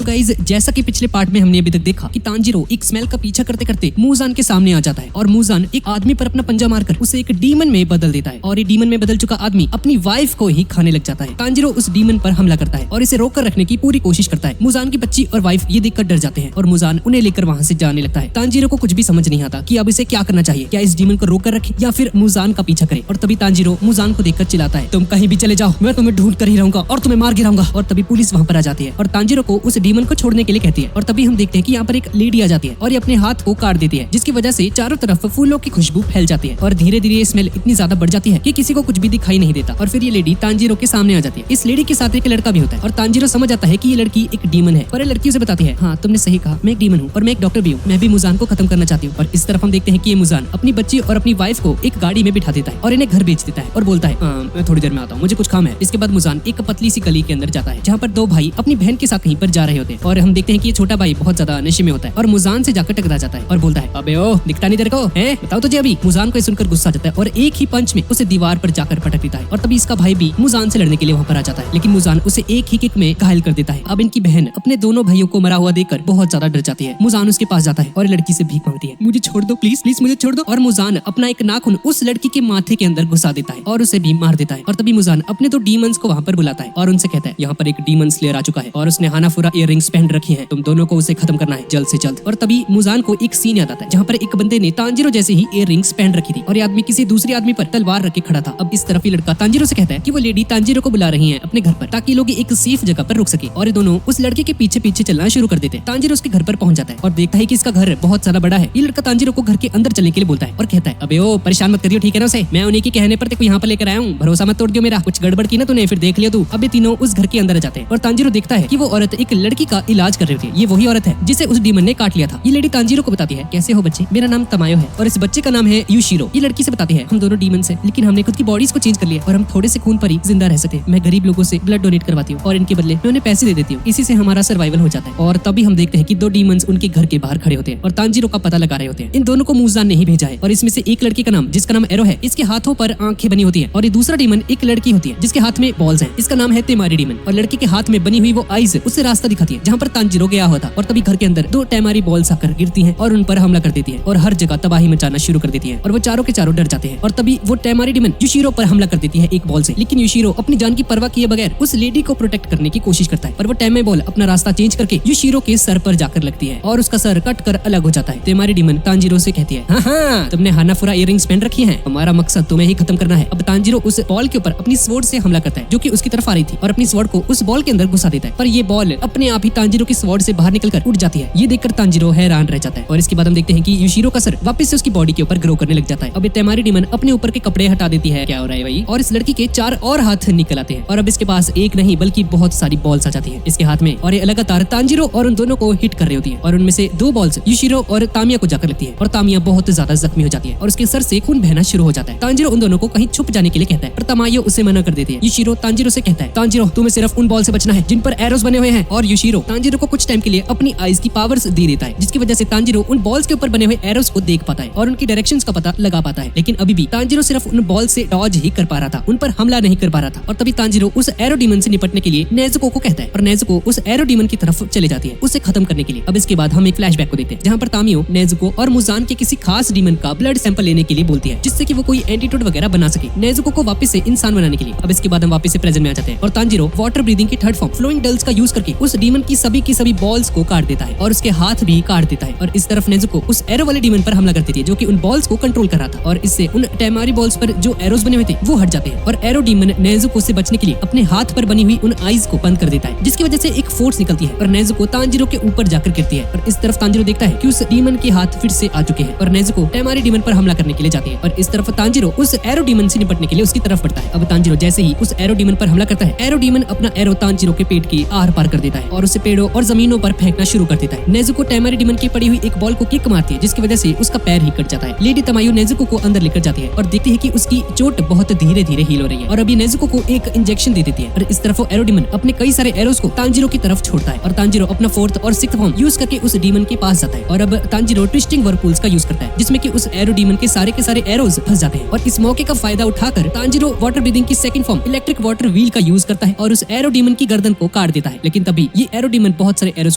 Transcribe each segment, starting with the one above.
तो गाइस जैसा कि पिछले पार्ट में हमने अभी तक देखा कि तांजीरो एक स्मेल का पीछा करते करते मूजान के सामने आ जाता है और मूजान एक आदमी पर अपना पंजा मारकर उसे एक डीमन में बदल देता है और ये डीमन में बदल चुका आदमी अपनी वाइफ को ही खाने लग जाता है। तांजीरो उस डीमन पर हमला करता है और इसे रोककर रखने की पूरी कोशिश करता है। मूजान की बच्ची और वाइफ ये देखकर डर जाते हैं और मूजान उन्हें लेकर वहाँ से जाने लगता है। तांजीरो को कुछ भी समझ नहीं आता कि अब इसे क्या करना चाहिए, क्या इस डीमन को रोककर रखे या फिर मूजान का पीछा करे। और तभी तांजीरो मूजान को देखकर चिल्लाता है, तुम कहीं भी चले जाओ, मैं तुम्हें ढूंढ कर ही रहूंगा और तुम्हें मार गिराऊंगा। और तभी पुलिस वहाँ पर आ जाती है और तांजीरो को उस डीमन को छोड़ने के लिए कहती है। और तभी हम देखते हैं कि यहाँ पर एक लेडी आ जाती है और ये अपने हाथ को काट देती है, जिसकी वजह से चारों तरफ फूलों की खुशबू फैल जाती है और धीरे धीरे स्मेल इतनी ज्यादा बढ़ जाती है कि किसी को कुछ भी दिखाई नहीं देता। और फिर ये लेडी तांजीरो के सामने आ जाती है। इस लेडी के साथ एक लड़का भी होता है और तांजीरो समझ जाता है कि ये लड़की एक डीमन है। और ये लड़की उसे बताती है, हाँ तुमने सही कहा, मैं एक डीमन हूँ और मैं एक डॉक्टर भी हूँ, मैं भी मूजान को खत्म करना चाहती हूँ। और इस तरफ हम देखते हैं कि ये मूजान अपनी बच्ची और अपनी वाइफ को एक गाड़ी में बिठा देता है और इन्हें घर भेज देता है और बोलता है, मैं थोड़ी देर में आता हूँ, मुझे कुछ काम है। इसके बाद मूजान एक पतली सी गली के अंदर जाता है जहाँ पर दो भाई अपनी बहन के साथ कहीं पर जा रहे होते हैं और हम देखते हैं कि ये छोटा भाई बहुत ज्यादा नशे में होता है और मूजान से जाकर टकरा जाता है और बोलता है, अबे ओ दिखता नहीं तेरे को है, बताओ तुझे अभी। मूजान को सुनकर गुस्सा आ जाता है और एक ही पंच में उसे दीवार पर जाकर पटक देता है। और तभी इसका भाई भी मूजान से लड़ने के लिए वहाँ पर आ जाता है, लेकिन मूजान उसे एक ही किक में घायल कर देता है। अब इनकी बहन अपने दोनों भाइयों को मरा हुआ देखकर बहुत ज्यादा डर जाती है। मूजान उसके पास जाता है और लड़की से भीख मांगती है, मुझे छोड़ दो प्लीज प्लीज, मुझे छोड़ दो। और मूजान अपना एक नाखून उस लड़की के माथे के अंदर घुसा देता है और उसे भी मार देता है। और तभी मूजान अपने दो डीमंस को वहाँ पर बुलाता है और उनसे कहता है, यहाँ पर एक डीमन स्लेयर आ चुका है और उसने हानाफुरा इयररिंग्स पहन रखी है, तुम दोनों को उसे खत्म करना है जल्द से जल्द। और तभी मूजान को एक सीन याद आता है जहाँ पर एक बंदे ने तांजीरो जैसे ही इयररिंग्स पहन रखी थी और ये आदमी किसी दूसरे आदमी पर तलवार रख के खड़ा था। अब इस तरफ ये लड़का तांजीरो से कहता है कि वो लेडी तांजीरो को बुला रही है अपने घर पर ताकि लोग एक सेफ जगह पर रुक सके। और ये दोनों उस लड़के के पीछे पीछे चलना शुरू कर देते हैं। तांजीरो उसके घर पर पहुंच जाता है और देखता है कि इसका घर बहुत ज्यादा बड़ा है। ये लड़का तांजीरो को घर के अंदर चलने के लिए बोलता है और कहता है, अबे ओ परेशान मत करियो, ठीक है ना उसे, मैं उन्हीं के कहने पर तेको यहाँ पर लेकर आया हूँ, भरोसा मत तोड़ दियो मेरा, कुछ गड़बड़ की ना तूने फिर देख लिया तू। अब ये तीनों उस घर के अंदर आ जाते हैं और तांजीरो देखता है कि वो औरत एक लड़की का इलाज कर रही होती है। ये वही औरत है जिसे उस डीमन ने काट लिया था। ये लेडी तांजीरो को बताती है, कैसे हो बच्चे, मेरा नाम तमायो है और इस बच्चे का नाम है यूशिरो। ये लड़की से बताती है, हम दोनों डीमन से, लेकिन हमने खुद की बॉडीज को चेंज कर लिया और हम थोड़े से खून पर ही जिंदा रह सकते हैं। मैं गरीब लोगों से ब्लड डोनेट करवाती हूँ और इनके बदले मैं उन्हें पैसे दे देती हूँ, इसी से हमारा सर्वाइवल हो जाता है। और तभी हम देखते हैं कि दो डीमंस उनके घर के बाहर खड़े होते हैं और तांजीरो का पता लगा रहे होते हैं। इन दोनों को मूजान ने ही भेजा है और इसमें से एक लड़की का नाम, जिसका नाम एरो है, इसके हाथों पर आंखें बनी होती है और ये दूसरा डीमन एक लड़की होती है जिसके हाथ में बॉल्स हैं, इसका नाम है टेमारी डीमन। और लड़की के हाथ में बनी हुई वो आइज उससे रास्ता दिखाती है जहाँ पर तांजीरो गया हुआ था। और तभी घर के अंदर दो टेमारी बॉल्स आकर गिरती हैं और उन पर हमला कर देती है और हर जगह तबाही मचाना शुरू कर देती है और वो चारों के चारों डर जाते हैं। और तभी वो टेमारी डीमन यूशिरो पर हमला कर देती है एक बॉल से, लेकिन यूशिरो अपनी जान की परवाह किए बगैर उस लेडी को प्रोटेक्ट करने की कोशिश करता है और वो टेमे बॉल अपना रास्ता चेंज करके यूशिरो के सर पर जाकर लगती है और उसका सर कट कर अलग हो जाता है। टेमारी डीमन तांजीरो से कहती है, हाँ तुमने हानाफुरा इयररिंग्स पहन रखी है, हमारा मकसद तुम्हें ही खत्म करना है। अब तांजीरो उस बॉल के ऊपर अपनी स्वॉर्ड से हमला करता है जो कि उसकी तरफ आ रही थी और अपनी स्वॉर्ड को उस बॉल के अंदर घुसा देता है, पर ये बॉल अपने आप ही तांजीरो की स्वॉर्ड से बाहर निकलकर उड़ जाती है। ये देखकर तांजीरो हैरान रह जाता है और इसके बाद हम देखते हैं कि यूशिरो का सर वापस से उसकी बॉडी के ऊपर ग्रो करने लग जाता है। अब टेमारी डीमन अपने ऊपर के कपड़े हटा देती है, क्या हो रहा है भाई, और इस लड़की के चार और हाथ निकल आते हैं और अब इसके पास एक नहीं बल्कि बहुत सारी बॉल्स आ जाती है इसके हाथ में और ये लगातार तांजीरो और उन दोनों को हिट कर रही होती है और उनमें से दो बॉल्स यूशिरो और तामिया को जाकर लगती है और तामिया बहुत ज्यादा जख्मी हो जाती है और उसके सर से खून बहना शुरू हो जाता है। तांजीरो उन दोनों को कहीं छुप जाने के लिए कहता है पर तमायो उसे मना कर देती है। यूशिरो तांजीरो से कहता है, तांजीरो तुम्हें सिर्फ उन बॉल से बचना है जिन पर एरोस बने हुए हैं। और यूशिरो तांजीरो को कुछ टाइम के लिए अपनी आइज की पावर्स दे देता है जिसकी वजह से तांजीरो उन बॉल्स के ऊपर बने हुए एरोस को देख पाता है और उनकी डायरेक्शंस का पता लगा पाता है। लेकिन अभी भी तांजीरो सिर्फ उन बॉल से डॉज ही कर पा रहा था, उन पर हमला नहीं कर पा रहा था। और तभी तांजीरो उस एरो डीमन से निपटने के लिए नेजुको को कहता है और नेजुको उस एरो डीमन की तरफ चले जाती है उसे खत्म करने के लिए। अब इसके बाद हम एक फ्लैशबैक को देखते हैं जहाँ पर तामियो नेजुको और मूजान के किसी खास डीमन का ब्लड सैंपल लेने के लिए बोलती है जिससे कि वो कोई एंटीडोट वगैरह बना सके नेजुको को वापस से इंसान बनाने के लिए। अब इसके बाद हम वापस से प्रेजेंट में आ जाते हैं और तांजीरो वाटर ब्रीदिंग की थर्ड फॉर्म फ्लोइंग डल्स का यूज करके उस डीमन की सभी बॉल्स को काट देता है और उसके हाथ भी काट देता है। और इस तरफ नेजुको उस एरो वाले डीमन पर हमला करती थी जो कि उन बॉल्स को कंट्रोल कर रहा था और इससे उन टेमारी बॉल्स पर जो एरोस बने हुए थे वो हट जाते हैं और एरो डीमन नेजुको से बचने के लिए अपने हाथ पर बनी हुई उन आइज को बंद कर देता है जिसकी वजह से एक फोर्स निकलती है और नेजुको तांजीरो के ऊपर जाकर गिरती है। और इस तरफ तांजीरो देखता है कि उस डीमन के हाथ फिर से आ चुके हैं और नेजुको टेमारी डीमन पर हमला करने के लिए जाती है और इस तरफ तांजीरो उस एरो डीमन से निपटने के लिए उसकी तरफ बढ़ता है। अब तांजीरो जैसे ही उस एरो डीमन पर हमला करता है, एरो डीमन अपना एरो तांजीरो के पेट के आर पार कर देता है और उसे पेड़ों और जमीनों पर फेंकना शुरू कर देता है। नेजुको टेमारी डीमन की पड़ी हुई एक बॉल को किक मारती है जिसकी वजह से उसका पैर ही कट जाता है। लेडी तमायो नेजुको को अंदर लेकर जाती है और देखती है कि उसकी चोट बहुत धीरे धीरे हील हो रही है और अभी नेजुको को एक इंजेक्शन दे देती है और इस तरफ एरो डीमन अपने कई सारे एरोस को तांजीरो की तरफ छोड़ता है और तांजीरो अपना फोर्थ और सिक्स्थ फॉर्म यूज करके उस डीमन के पास जाता है और अब तांजीरो ट्विस्टिंग वर्लपूल्स का यूज करता है जिसमें कि उस एरो डीमन के सारे एरोस फंस जाते हैं। और इस मौके का फायदा उठाकर तांजीरो वाटर ब्रीदिंग की second form electric water wheel का यूज करता है और उस एरो डीमन की गर्दन को काट देता है। लेकिन तभी ये एरो डीमन बहुत सारे एरोस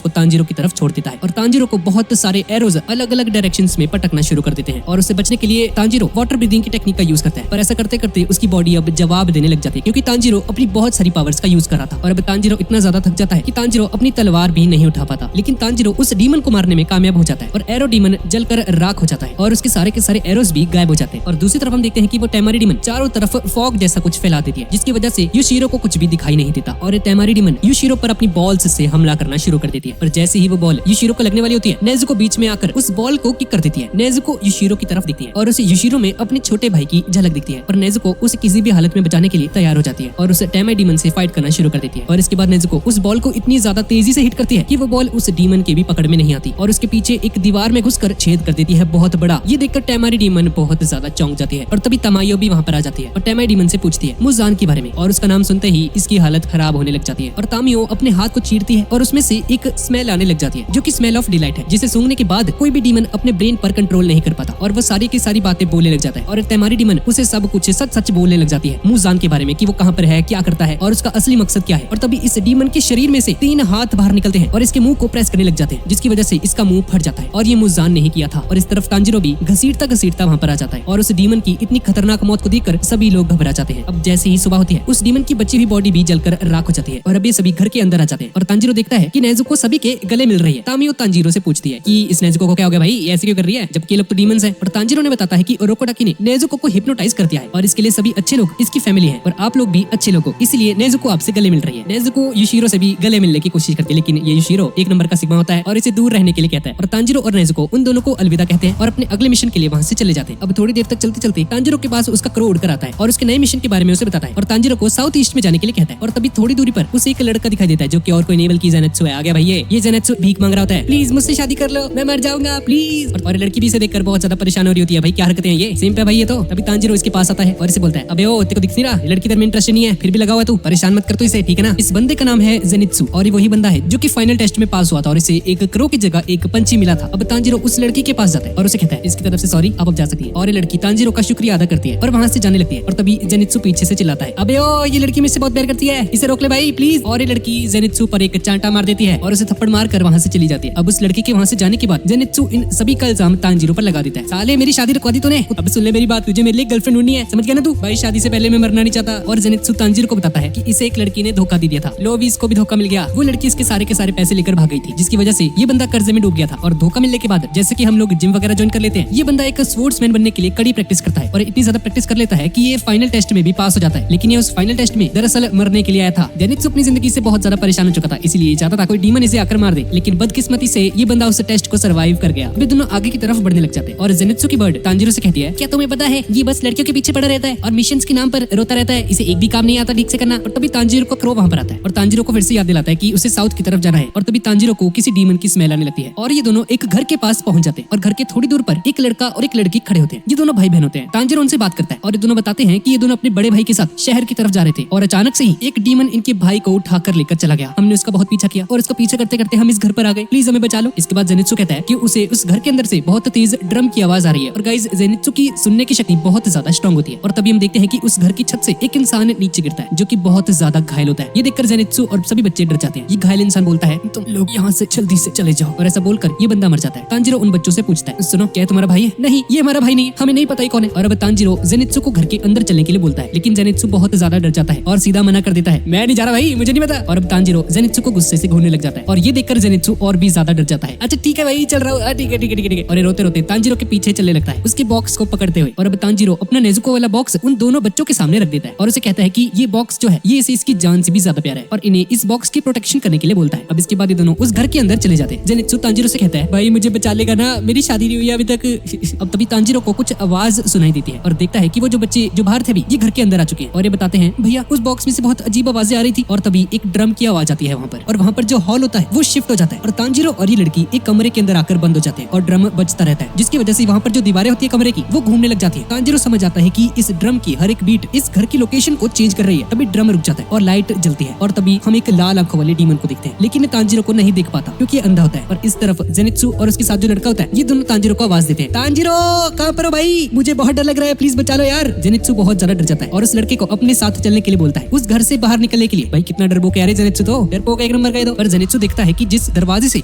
को तांजीरो की तरफ छोड़ देता है और तांजीरो को बहुत सारे एरोस अलग अलग डायरेक्शंस में पटकना शुरू कर देते हैं और उससे बचने के लिए तांजीरो वाटर ब्रीदिंग की टेक्निक का यूज करता है। पर ऐसा करते करते उसकी बॉडी अब जवाब देने लग जाती है क्योंकि तांजीरो अपनी बहुत सारी पावर्स का यूज कर रहा था और अब तांजीरो इतना ज्यादा थक जाता है कि तांजीरो अपनी तलवार भी नहीं उठा पाता। लेकिन तांजीरो उस डीमन को मारने में कामयाब हो जाता है और एरो डीमन जलकर राख हो जाता है और उसके सारे के सारे एरोस भी गायब हो जाते हैं। और दूसरी तरफ हम देखते हैं कि वो टेमारी डीमन चारों तरफ फॉग जैसा कुछ फैला देती है जिसकी वजह से युशिरो को कुछ भी दिखाई नहीं देता और टेमारी डीमन युशिरो पर अपनी बॉल्स से हमला करना शुरू कर देती है। और जैसे ही वो बॉल युशिरो को लगने वाली होती है, नेजुको बीच में आकर उस बॉल को किक कर देती है। नेजुको युशिरो की तरफ दिखती है और उसे युशिरो में अपने छोटे भाई की झलक दिखती है और नेजुको उसे किसी भी हालत में बचाने के लिए तैयार हो जाती है और उसे टेमारी डीमन से फाइट करना शुरू कर देती है। और इसके बाद नेजुको उस बॉल को इतनी ज्यादा तेजी से हिट करती है कि वो बॉल उस डीमन के भी पकड़ में नहीं आती और उसके पीछे एक दीवार में घुसकर छेद कर देती है बहुत बड़ा। ये देखकर टेमारी डीमन बहुत ज्यादा चौंक जाती है और तभी तमायो भी वहाँ पर आ जाती है और टेमारी डीमन से पूछती है मुजान के बारे में और उसका नाम सुनते ही इसकी हालत खराब होने लग जाती है और तामियो अपने हाथ को चीरती है और उसमें से एक स्मेल आने लग जाती है जो कि स्मेल ऑफ डिलाइट है, जिसे सूंघने के बाद कोई भी डीमन अपने ब्रेन पर कंट्रोल नहीं कर पाता और वो सारी की सारी बातें बोलने लग जाता है और टेमारी डीमन उसे सब कुछ सच सच बोलने लग जाती है मुजान के बारे में कि वो कहाँ पर है, क्या करता है और उसका असली मकसद क्या है। और तभी इस डीमन के शरीर में से 3 हाथ बाहर निकलते हैं और इसके मुंह को प्रेस करने लग जाते हैं जिसकी वजह से इसका मुंह फट जाता है और ये मुजान नहीं किया था। और इस तरफ तांजीरो भी घसीटता घसीटता वहाँ पर आ जाता है और उस डीमन की इतनी खतरनाक मौत को देखकर सभी लोग घबरा जाते हैं। अब जैसे ही सुबह होती है उस डीमन की बची हुई बॉडी भी जलकर राख हो जाती है और अब ये सभी घर के अंदर आ जाते हैं और तांजीरो देखता है कि नेजुको सभी के गले मिल रही है। तामियो तांजीरो से पूछती है कि इस नेजुको को क्या हो गया भाई, ऐसे क्यों कर रही है जबकि ये लोग तो डीमंस हैं। और तांजीरो ने बताता है कि ओरोकोडाकी ने नेजुको को हिप्नोटाइज कर दिया है और इसके लिए सभी अच्छे लोग इसकी फैमिली है और आप लोग भी अच्छे लोग हो, इसलिए नेजुको आपसे गले मिल रही है। नेजुको युशिरो से भी गले मिलने की कोशिश करती है लेकिन ये युशिरो एक नंबर का सिग्मा होता है और इसे दूर रहने के लिए कहता है और तांजीरो और नेजुको उन दोनों को अलविदा कहते हैं और अपने अगले मिशन के लिए वहाँ से चले जाते हैं। अब थोड़ी देर तक चलते चलते तांजीरो के पास उसका क्रो उड़कर आता है और उसके नए मिशन के बारे में उसे बताता है और तांजीरो को साउथ ईस्ट में जाने के लिए कहता है। और तभी थोड़ी दूरी पर उसे एक लड़का दिखाई देता है जो कि और कोई नहीं बल्कि जेनेत्सु है। आ गया भाई ये जेनेत्सु भीख मांग रहा होता है, प्लीज मुझसे शादी कर लो, मैं मर जाऊंगा प्लीज। और लड़की भी इसे देखकर बहुत ज्यादा परेशान हो रही होती है, भाई क्या हरकतें हैं ये, सिंप है भाई ये तो। तभी तांजीरो इसके पास आता है और इसे बोलता है अबे ओ तेरे को दिख नहीं रहा, लड़की तेरे में इंटरेस्ट नहीं है, फिर भी लगा हुआ है तू, परेशान मत कर तू इसे, ठीक है ना। इस बंदे का नाम है जेनित्सु और ये वही बंदा है जो कि फाइनल टेस्ट में पास हुआ था और इसे एक क्रो की जगह एक पंछी मिला था। अब तांजीरो उस लड़की के पास जाता है और उसे कहता है इसकी तरफ से सॉरी, आप अब जा सकती है। और ये लड़की तांजीरो का शुक्रिया अदा करती है और वहाँ से जाने लगती है। और तभी जेनित्सु पीछे से चिल्लाता है अबे ओ ये लड़की मुझसे बहुत प्यार करती है, इसे रोक ले भाई प्लीज। और ये लड़की जेनित्सु पर एक चांटा मार देती है और उसे थप्पड़ मार कर वहाँ से चली जाती है। अब उस लड़की के वहाँ से जाने के बाद जेनित्सु इन सभी का इल्जाम तांजीरो पर लगा देता है, साले मेरी शादी रुकवा दी तूने, अब सुन ले मेरी बात, तुझे मेरे लिए गर्लफ्रेंड ढूंढनी है, समझ गया ना तू भाई, शादी से पहले मैं मरना नहीं चाहता। और जेनित्सु तांजीरो को बताता है कि इसे एक लड़की ने धोखा दे दिया था, लो भी इसको भी धोखा मिल गया। वो लड़की इसके सारे के सारे पैसे लेकर भाग गई थी जिसकी वजह से ये बंदा कर्जे में डूब गया था। और धोखा मिलने के बाद जैसे कि हम लोग जिम वगैरह ज्वाइन कर लेते हैं, ये बंदा एक स्पोर्ट्समैन बनने के लिए कड़ी प्रैक्टिस करता है और इतनी ज्यादा प्रैक्टिस कर लेता है कि ये फाइनल टेस्ट में भी पास हो जाता है। लेकिन ये उस फाइनल टेस्ट में दरअसल मरने के लिए आया था। जेनित्सु अपनी जिंदगी से बहुत ज्यादा परेशान हो चुका था, इसलिए चाहता था कोई डीमन इसे आकर मार दे, लेकिन बदकिस्मती से ये बंदा उस टेस्ट को सर्वाइव कर गया। वे दोनों आगे की तरफ बढ़ने लग जाते हैं और जेनित्सु की बर्ड तांजीरो से कहती है क्या तुम्हें पता है ये बस लड़कियों के पीछे पड़ा रहता है और मिशंस के नाम पर रोता रहता है, इसे एक भी काम नहीं आता ठीक से करना। और तभी तांजीरो को क्रो वहाँ पर आता है और तांजीरो को फिर से याद दिलाता है कि उसे साउथ की तरफ जाना है। और तभी तांजीरो को किसी डीमन की स्मेल आने लगती है और ये दोनों एक घर के पास पहुंच जाते हैं और घर के थोड़ी दूर पर एक लड़का और एक लड़की खड़े होते हैं। ये दोनों भाई बहन होते हैं। तांजीरो उनसे बात करता है और ये दोनों बताते हैं कि ये दोनों अपने बड़े भाई के साथ शहर की तरफ जा रहे थे और अचानक से ही एक डीमन इनके भाई को उठाकर लेकर चला गया। हमने उसका बहुत पीछा किया और उसका पीछा करते करते हम इस घर पर आ गए, प्लीज हमें बचा लो। इसके बाद जेनित्सु कहता है कि उसे उस घर के अंदर से बहुत तेज ड्रम की आवाज आ रही है और गाइस जेनित्सु की सुनने की शक्ति बहुत ज्यादा स्ट्रॉन्ग होती है। और तभी हम देखते हैं कि उस घर की छत से एक इंसान नीचे गिरता है जो कि बहुत ज्यादा घायल होता है। ये देखकर जेनित्सु और सभी बच्चे डर जाते हैं। ये घायल इंसान बोलता है तुम लोग यहाँ से जल्दी से चले जाओ और ऐसा बोलकर ये बंदा मर जाता है। तांजीरो उन बच्चों से पूछता है सुनो क्या तुम्हारा भाई है? नहीं ये हमारा भाई नहीं है, हमें नहीं पता ही कौन है। और अब तांजीरो जेनित्सु को घर के अंदर चलने के लिए बोलता है लेकिन जेनित्सु बहुत ज्यादा डर जाता है और सीधा मना कर देता है, मैं नहीं जा रहा भाई, मुझे नहीं पता। और अब तांजीरो जेनित्सु को गुस्से से घूरने लग जाता है और ये देखकर जेनित्सु और भी ज्यादा डर जाता है। अच्छा ठीक है भाई चल रहा हूँ, ठीक है ठीक है ठीक है। और रोते रोते तांजीरो के पीछे चलने लगता है उसके बॉक्स को पकड़ते हुए। और अब तांजीरो अपना नेजुको वाला बॉक्स उन दोनों बच्चों के सामने रख देता है और उसे कहता है कि ये बॉक्स जो है ये इसे इसकी जान से भी ज्यादा प्यारा है और इन्हें इस बॉक्स की प्रोटेक्शन करने के लिए बोलता है। अब इसके बाद ये दोनों उस घर के अंदर चले जाते हैं। जेनित्सु तांजीरो से कहता है भाई मुझे बचा लेगा ना, मेरी शादी नहीं हुई अभी तक। अब तभी तांजीरो को कुछ आवाज सुनाई देती है और देखता है कि वो जो बच्चे जो बाहर थे अभी ये घर के अंदर आ चुके हैं और ये बताते हैं भैया उस बॉक्स में से बहुत अजीब आवाजें आ रही थी। और तभी एक ड्रम की आवाज आती है वहाँ पर और वहाँ पर जो हॉल होता है वो शिफ्ट हो जाता है और तांजीरो और ये लड़की एक कमरे के अंदर आकर बंद हो जाते हैं और ड्रम बजता रहता है जिसकी वजह से वहाँ पर जो दीवारें होती है कमरे की वो घूमने लग जाती है। तांजीरो समझ आता है कि इस ड्रम की हर एक बीट इस घर की लोकेशन को चेंज कर रही है। तभी ड्रम रुक जाता है और लाइट जलती है और तभी हम एक लाल आंखों वाले डीमन को देखते हैं लेकिन तांजीरो को नहीं देख पाता क्योंकि ये अंधा होता है। और इस तरफ जेनित्सु और उसके साथ जो लड़का होता है ये दोनों तांजीरो को आवाज देते हैं, तांजीरो कहाँ पर हो भाई, मुझे बहुत डर लग रहा है, प्लीज बचा लो यार। जेनित्सु बहुत ज्यादा डर जाता है और उस लड़के को अपने साथ चलने के लिए बोलता है उस घर से बाहर निकलने के लिए। भाई कितना डरपोक है यार जेनित्सु, तो डरपोक लोगों का एक नंबर का। पर जेनित्सु देखता है कि जिस दरवाजे से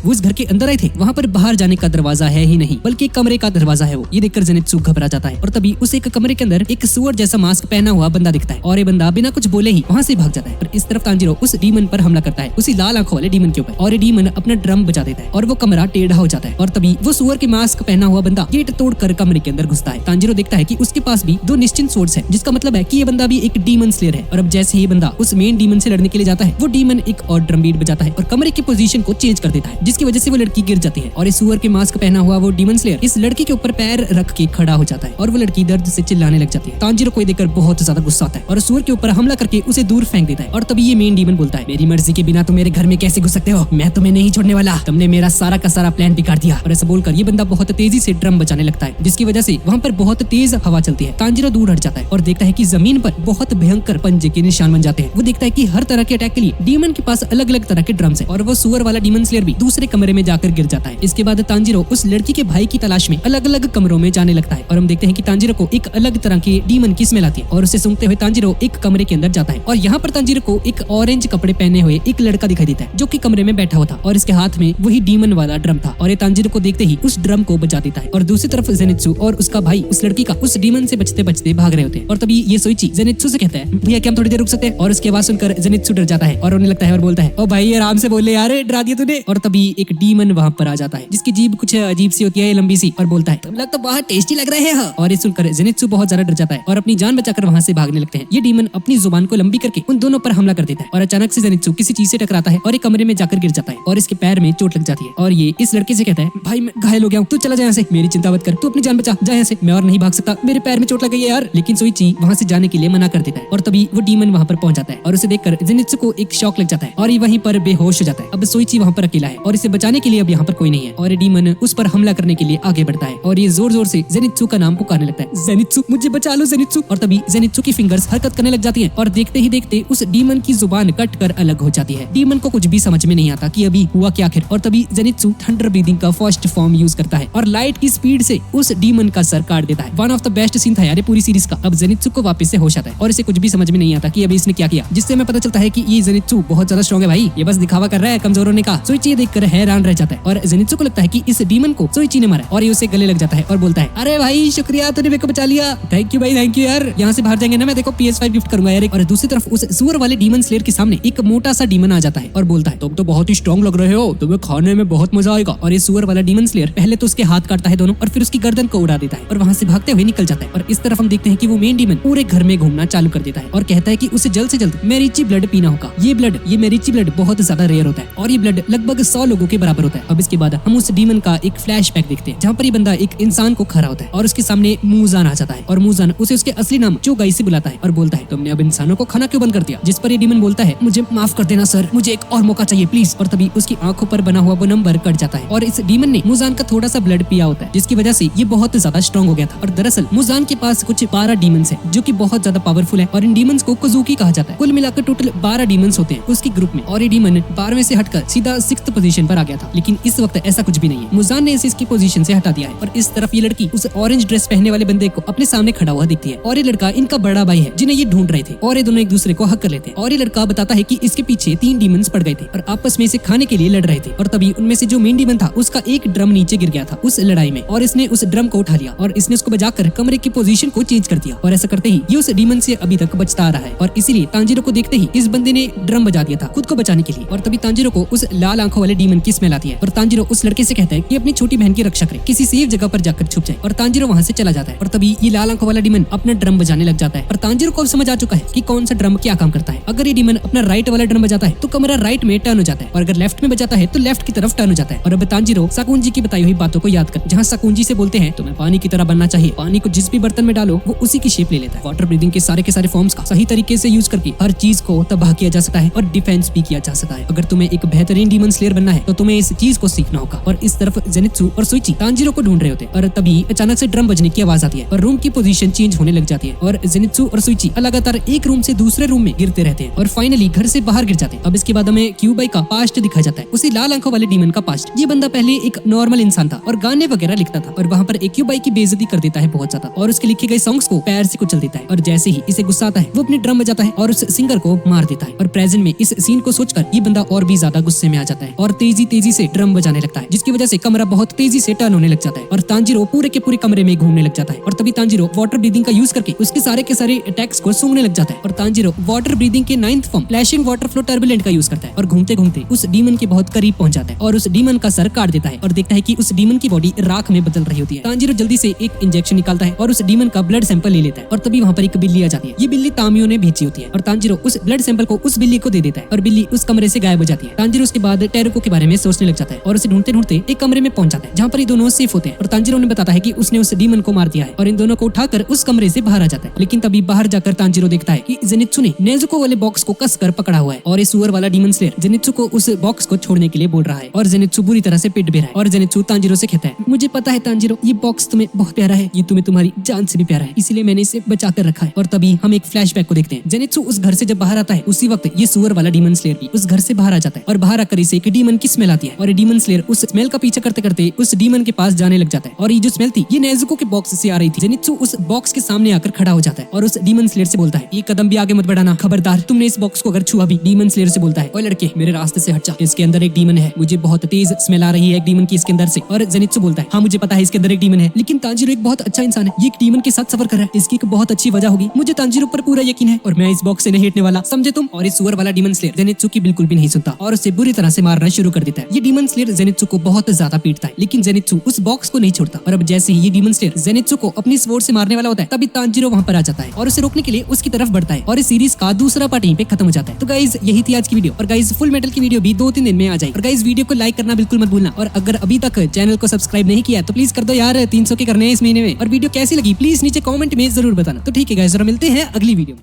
वो इस घर के अंदर आए थे वहाँ पर बाहर जाने का दरवाजा है ही नहीं, बल्कि एक कमरे का दरवाजा है वो। ये देखकर जेनित्सु घबरा जाता है और तभी उसे एक कमरे के अंदर एक सुअर जैसा मास्क पहना हुआ बंदा दिखता है और ये बंदा बिना कुछ बोले ही वहाँ से भाग जाता है। और इस तरफ तांजीरो उस डीमन पर हमला करता है, उसी लाल आंखों वाले डीमन के ऊपर, और ये डीमन अपना ड्रम बजा देता है और वो कमरा टेढ़ा हो जाता है। और तभी वो सुअर के मास्क पहना हुआ बंदा गेट तोड़कर कमरे के अंदर घुसता है। तांजीरो देखता है कि उसके पास भी 2 निश्चिंत सोर्ड्स हैं, जिसका मतलब है कि ये बंदा भी एक डीमन स्लेयर है। और अब जैसे ही बंदा उस मेन डीमन से लड़ने के लिए जाता है, वो डीमन एक और ड्रम बीट बजाता है और कमरे की पोजीशन को चेंज कर देता है, जिसकी वजह से वो लड़की गिर जाती है। और इस सुअर के मास्क पहना हुआ वो डीमन स्लेयर इस लड़की के ऊपर पैर रख के खड़ा हो जाता है और वो लड़की दर्द से चिल्लाने लग जाती है। तांजीरो को देखकर बहुत ज्यादा गुस्सा आता है और सुअर के ऊपर हमला करके उसे दूर फेंक देता है। और तभी ये मेन डीमन बोलता है, मेरी मर्जी के बिना तुम मेरे घर में कैसे घुस सकते हो? मैं तुम्हें नहीं छोड़ने वाला, तुमने मेरा सारा का सारा प्लान बिगाड़ दिया। और ऐसा बोलकर ये बंदा बहुत तेजी से ड्रम बजाने लगता है, जिसकी वजह से वहाँ पर बहुत तेज हवा चलती है। तांजीरो दूर हट जाता है और देखता है कि जमीन पर बहुत भयंकर पंजे के निशान बन जाते हैं। वो देखता है कि हर तरह के अटैक के लिए डीमन के पास अलग अलग तरह के ड्रम्स है और वो सुअर वाला डीमन स्लेयर भी दूसरे कमरे में जाकर गिर जाता है। इसके बाद तांजीरो उस लड़की के भाई की तलाश में अलग अलग कमरों में जाने लगता है और हम देखते हैं कि तांजीरो को एक अलग तरह की डीमन की स्मेल आती है और उसे सूंघते हुए तांजीरो एक कमरे के अंदर जाता है। और यहाँ पर तांजीरो को एक ऑरेंज कपड़े पहने हुए एक लड़का दिखाई देता है, जो कि कमरे में बैठा हुआ था और इसके हाथ में वही डीमन वाला ड्रम था। और ये तांजीरो को देखते ही उस ड्रम को बजा देता है। और दूसरी तरफ जेनित्सु और उसका भाई उस लड़की का उस डीमन से बचते बचते भाग रहे होते हैं। और तभी ये सोइची जेनित्सु से कहता है, भैया क्या हम थोड़ी देर रुक सकते हैं? और उसकी आवाज सुनकर जेनित्सु डर जाता है और रोने लगता है और बोलता है, ओ भाई आराम से बोले यार, डरा दिया तूने। और तभी एक डीमन वहाँ पर आ जाता है, जिसकी जीभ कुछ अजीब सी होती है, लंबी सी, और बोलता है, तुम लोग तो बहुत टेस्टी लग रहे हैं। और ये सुनकर जेनित्सु बहुत ज्यादा डर जाता है और अपनी जान बचाकर वहाँ से भागने लगते हैं। ये डीमन अपनी जुबान को लंबी करके उन दोनों पर हमला कर देता है और अचानक से जेनित्सु किसी चीज से टकराता है और एक कमरे में जाकर गिर जाता है और इसके पैर में चोट लग जाती है। और ये इस लड़के से कहता है, भाई मैं घायल हो गया हूँ, तू चला जा यहाँ से, मेरी चिंता मत कर, तू अपनी जान बचा, जा यहाँ से, मैं और नहीं भाग सकता, मेरे पैर में चोट लग गई है यार। लेकिन सोइची वहाँ से जाने के लिए मना कर देता है और तभी वो डीमन वहाँ पर पहुंच जाता है और उसे देखकर जेनित्सु को एक शॉक लग जाता है और ये वहीं पर बेहोश हो जाता है। अब सोइची वहाँ पर अकेला है और इसे बचाने के लिए अब यहाँ पर कोई नहीं है और डीमन उस पर हमला करने के लिए आगे बढ़ता है और ये जोर जोर से जेनित्सु का नाम पुकारने लगता है, जेनित्सु मुझे बचा लो जेनित्सु। और तभी जेनित्सु की फिंगर्स हरकत करने लग जाती हैं और देखते ही देखते उस डीमन की जुबान कट कर अलग हो जाती है। डीमन को कुछ भी समझ में नहीं आता कि अभी हुआ क्या आखिर। और तभी जेनित्सु थंडर ब्रीदिंग का फर्स्ट फॉर्म यूज करता है और लाइट की स्पीड से उस डीमन का सर काट देता है। One of the best scene था यार पूरी सीरीज का। अब जेनित्सु को वापस से होश आता है और इसे कुछ भी समझ में नहीं आता कि अभी इसने क्या किया, जिससे हमें पता चलता है कि ये जेनित्सु बहुत ज्यादा स्ट्रॉन्ग है भाई, ये बस दिखावा कर रहा है कमजोर होने का। सोइची देखकर हैरान रह जाता है और जेनित्सु को लगता है कि इस डीमन को सोइची ने मारा और ये उसे गले लग जाता है और बोलता है, अरे भाई शुक्रिया, तूने मेरे को बचा लिया, थैंक यू भाई, थैंक यू यार। यहाँ से बाहर जाएंगे ना, मैं देखो PS5 गिफ्ट करूंगा यार। और दूसरी तरफ उस सुअर वाले डीमन स्लेयर के सामने एक मोटा सा डीमन आ जाता है और बोलता है, तुम तो बहुत ही स्ट्रॉन्ग लग रहे हो, तुम्हें खाने में बहुत मजा आएगा। और ये सुअर वाला डीमन स्लेयर पहले तो उसके हाथ काटता है दोनों और फिर उसकी गर्दन को उड़ा देता है और वहाँ से भागते हुए निकल जाता है। और इस तरफ हम देखते हैं कि वो मेन डीमन पूरे घर में घूमना चालू कर देता है और कहता है कि उसे जल्द से जल्द मेरिची ब्लड पीना होगा। ये मेरिची ब्लड बहुत ज्यादा रेयर होता है और ये ब्लड लगभग 100 लोगों के बराबर होता है। अब इसके बाद हम उस डीमन का एक फ्लैशबैक देखते हैं, जहाँ पर ये बंदा एक इंसान को खड़ा होता है और उसके सामने मूजान आ जाता है और मूजान उसे उसके असली नाम चोगाई से बुलाता है और बोलता है, तुमने अब इंसानों को खाना क्यों बंद कर दिया? जिस पर ये डीमन बोलता है, मुझे माफ कर देना सर, मुझे एक और मौका चाहिए प्लीज। और तभी उसकी आंखों पर बना हुआ वो नंबर कट जाता है और इस डीमन ने मूजान का थोड़ा सा ब्लड पिया होता है, जिसकी वजह से ये बहुत ज्यादा स्ट्रॉन्ग हो गया था। और दरअसल मूजान के पास कुछ 12 डीमंस हैं, जो कि बहुत ज्यादा पावरफुल है और इन डीमंस को कुजुकी कहा जाता है। कुल मिलाकर टोटल 12 डीमंस होते हैं उसकी ग्रुप में और ये डीमन 12वें से हटकर सीधा 6th पोजीशन पर आ गया था। लेकिन इस वक्त ऐसा कुछ भी नहीं है, मूजान ने इसे इसकी पोजीशन से हटा दिया है। और इस तरफ ये लड़की उस ऑरेंज ड्रेस पहनने वाले बंदे को अपने सामने खड़ा हुआ दिखती है और ये लड़का इनका बड़ा भाई है, जिन्हें ये ढूंढ रहे थे। और ये दोनों एक दूसरे को हक कर लेते हैं और ये लड़का बताता है कि इसके पीछे 3 डीमंस पड़ गए थे और आपस में इसे खाने के लिए लड़ रहे थे। और तभी उनमें से जो मेन डीमन था उसका एक ड्रम नीचे गिर गया था उस लड़ाई में और इसने उस ड्रम को उठा लिया और इसने उसको बजाकर कमरे की पोजीशन को चेंज कर दिया। और ऐसा करते ही ये उस डीमन से अभी तक बचता आ रहा है और इसीलिए तांजीरो को देखते ही इस बंदे ने ड्रम बजा दिया था खुद को बचाने के लिए। और तभी तांजीरो को उस लाल आंखों वाले डीमन की स्मेल आती है और तांजीरो उस लड़के से कहता है कि अपनी छोटी बहन की रक्षा करे, किसी सेफ जगह पर जाकर छुप जाए। और तांजीरो वहाँ से चला जाता है और तभी ये लाल आंखों वाला डीमन अपना ड्रम बजाने लग जाता है और तांजीरो को अब समझ आ चुका है कि कौन सा ड्रम क्या काम करता है। अगर ये डीमन अपना राइट वाला ड्रम बजाता है तो कमरा राइट में टर्न हो जाता है और अगर लेफ्ट में बजाता है तो लेफ्ट की तरफ टर्न हो जाता है। और अब तांजीरो साकुंजी की बताई हुई बातों को याद कर, जहाँ साकुंजी से बोलते हैं तुम्हें पानी की तरह बनना चाहिए, पानी को जिस भी बर्तन में डालो वो उसी की शेप ले लेता है। वाटर ब्रीदिंग के सारे फॉर्म्स का सही तरीके से यूज करके हर चीज को तबाह किया जा सकता है और डिफेंस भी किया जा सकता है। अगर तुम्हें एक बेहतरीन डीमन स्लेयर बनना है तो तुम्हें इस चीज को सीखना होगा। और इस तरफ जेनित्सु और सोइची तांजीरो को ढूंढ रहे होते और तभी अचानक से ड्रम बजने की आवाज आती है और रूम की पोजीशन चेंज होने लग जाती है और जेनित्सु और सोइची लगातार एक रूम से दूसरे रूम में गिरते रहते हैं और फाइनली घर से बाहर गिर जाते हैं। अब इसके बाद हमें क्यूबाई का पास्ट दिखाया जाता है, उसी लाल आंखों वाले डीमन का पास्ट। ये बंदा पहले एक नॉर्मल इंसान था और गाने वगैरह लिखता था और वहाँ पर एक क्यूबाई की बेइज्जती कर देता है बहुत ज्यादा और उसके लिखे गए सॉन्ग्स को पैर से कुचल देता है और जैसे ही इसे गुस्सा आता है वो अपने ड्रम बजाता है और उस सिंगर को मार देता है। और प्रेजेंट में इस सीन को सोचकर ये बंदा और भी ज्यादा गुस्से में आ जाता है और तेजी से ड्रम बजाने लगता है, जिसकी वजह से कमरा बहुत तेजी से टर्न होने लग जाता है और तांजीरो पूरे के पूरे कमरे में घूमने लग जाता है। और तभी तांजीरो वाटर ब्रीदिंग का यूज करके उसके सारे के सारे अटैक्स को सूंघने लग जाता है और तांजीरो वाटर ब्रीदिंग के 9th form flashing water flow turbulent का यूज करता है और घूमते घूमते उस डीमन के बहुत करीब पहुंच जाता है और उस डीमन का सर काट देता है और देखता है कि उस डीमन की बॉडी राख में बदल रही होती है। तांजीरो जल्दी से एक इंजेक्शन निकालता है और उस डीमन का ब्लड सैंपल ले लेता है और तभी वहाँ पर एक बिल्ली आ जाती है। ये बिल्ली तामियो ने भेजी होती है और तांजीरो उस ब्लड सैंपल को उस बिल्ली को दे देता है और बिल्ली उस कमरे से गायब हो जाती है। तांजीरो उसके बाद टेरुको के बारे में सोचने लग जाता है और उसे ढूंढते ढूंढते एक कमरे में पहुंच जाता है जहाँ पर ये दोनों सेफ होते हैं और तांजीरो ने बताता है कि उसने उस डीमन को मार दिया है और इन दोनों को उठाकर उस कमरे से बाहर आ जाता है। लेकिन तभी बाहर जाकर तांजीरो देखता है कि जेनित्सु ने नेजुको वाले बॉक्स को कसकर पकड़ा हुआ है और ये सुअर वाला डीमन स्लेयर जेनित्सु को उस बॉक्स को छोड़ने के लिए बोल रहा है और जेनित्सु बुरी तरह से पिट भी रहा है और जेनित्सु तांजीरो से कहता है, मुझे पता है तांजीरो, ये बॉक्स तुम्हें बहुत प्यारा है, ये तुम्हें तुम्हारी जान से भी प्यारा है, इसीलिए मैंने इसे बचा कर रखा है। और तभी हम एक फ्लैशबैक को देखते हैं। जेनित्सु उस घर से जब बाहर आता है उसी वक्त ये सुअर वाला डीमन स्लेयर भी उस घर से बाहर आ जाता है और बाहर आकर इसे एक डीमन की स्मेल आती है और ये डीमन स्लेयर उस स्मेल का पीछा करते करते उस डीमन के पास जाने लग जाता है और ये जो स्मेल थी ये नेजुको के बॉक्स से आ रही थी। जेनित्सु उस बॉक्स के सामने आकर खड़ा हो जाता है और उस डीमन स्लेयर से बोलता है, एक कदम भी आगे मत बढ़ाना, खबरदार, तुमने इस बॉक्स को अगर छुआ भी। डीमन स्लेयर से बोलता है, ओए लड़के, मेरे रास्ते से हट जा, इसके अंदर एक डीमन है, मुझे बहुत तेज स्मेल आ रही है एक डीमन की इसके अंदर से। और जेनित्सु बोलता है, हाँ मुझे पता है इसके अंदर एक डीमन है, लेकिन तांजीरो एक बहुत अच्छा इंसान है, ये एक डीमन के साथ सफर कर रहा है, इसकी एक बहुत अच्छी वजह होगी, मुझे तांजीरो पर पूरा यकीन है और मैं इस बॉक्स से नहीं हटने वाला, समझे तुम। और इस सुअर वाला डीमन स्लेयर जेनित्सु की बिल्कुल भी नहीं सुनता और उसे बुरी तरह से मारना शुरू कर देता है। ये डीमन स्लेयर जेनित्सु को बहुत ज्यादा पीटता है, लेकिन जेनित्सु उस बॉक्स को नहीं छोड़ता और अब जैसे ही ये डीमन स्लेयर जेनित्सु को अपनी स्वॉर्ड से मारने वाला होता है तभी तांजीरो वहाँ पर आ जाता है और उसे रोकने के लिए उसकी तरफ बढ़ता है और इस सीरीज का दूसरा पार्ट यहीं पे खत्म हो जाता है। तो गाइज यही थी आज की वीडियो और गाइज फुल मेटल की वीडियो भी 2-3 दिन में आ जाएगी और गाइज वीडियो को लाइक करना बिल्कुल मत भूलना और अगर अभी तक चैनल को सब्सक्राइब नहीं किया तो प्लीज कर दो यार, 300 के करने हैं इस महीने में। और वीडियो कैसी लगी प्लीज नीचे कमेंट में जरूर बताना। तो ठीक है गाइज, मिलते हैं अगली वीडियो में।